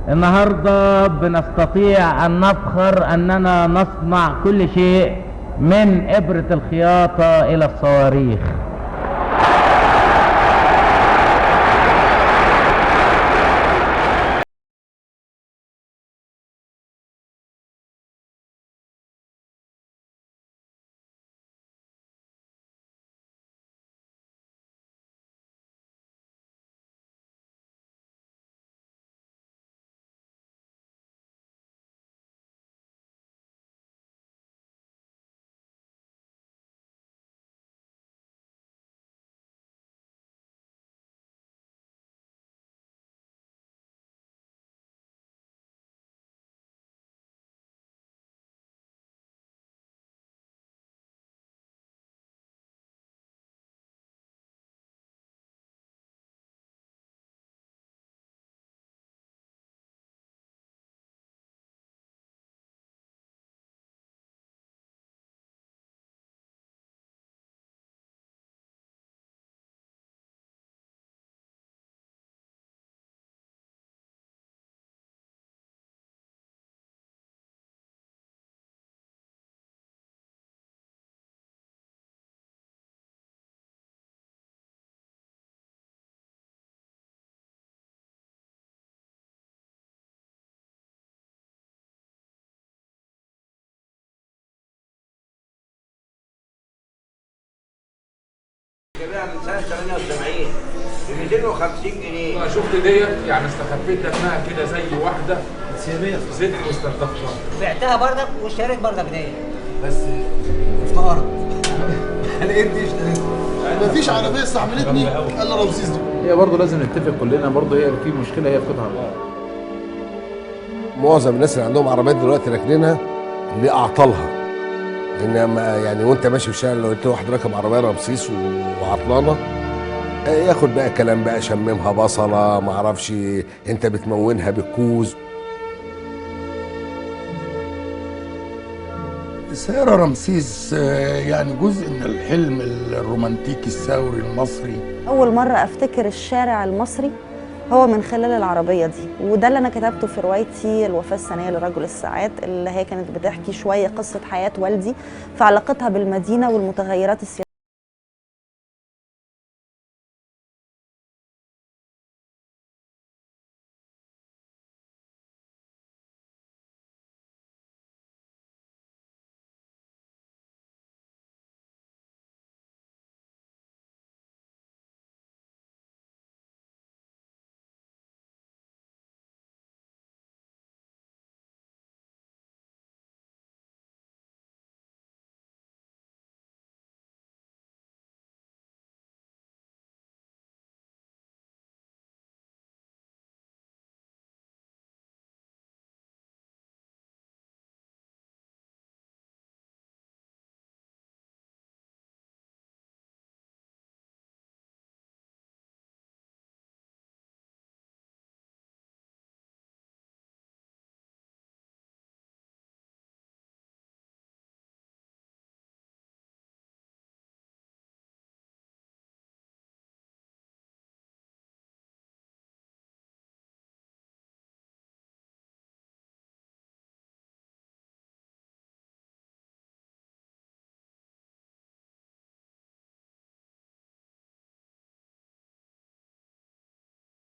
النهاردة بنستطيع أن نفخر أننا نصنع كل شيء من إبرة الخياطة إلى الصواريخ. جايبها من سنة 78 ب 250 جنيه. انا شفت ديت يعني استخبيت دمها كده زي واحدة سيرية في زيت واستلطفتها. بعتها بردك واشتريت بردك ديت. بس افتقرت. لقيت دي اشتريتها. مفيش عربية استحملتني الا رمسيس دي. هي برضه لازم نتفق كلنا برضه هي في مشكلة هي في قطع الغيار. معظم الناس اللي عندهم عربيات دلوقتي راكنينها لأعطالها. انما يعني وانت ماشي في الشارع لو قلت واحد راكب عربيه رمسيس وعطلانه ياخد بقى كلام بقى شممها بصله ما اعرفش انت بتمونها بالكوز. سيارة رمسيس يعني جزء من الحلم الرومانتيكي الثوري المصري. أول مرة أفتكر الشارع المصري هو من خلال العربية دي، وده اللي أنا كتبته في روايتي الوفاة الثانية لرجل الساعات، اللي هي كانت بتحكي شوية قصة حياة والدي في علاقتها بالمدينة والمتغيرات السياسية.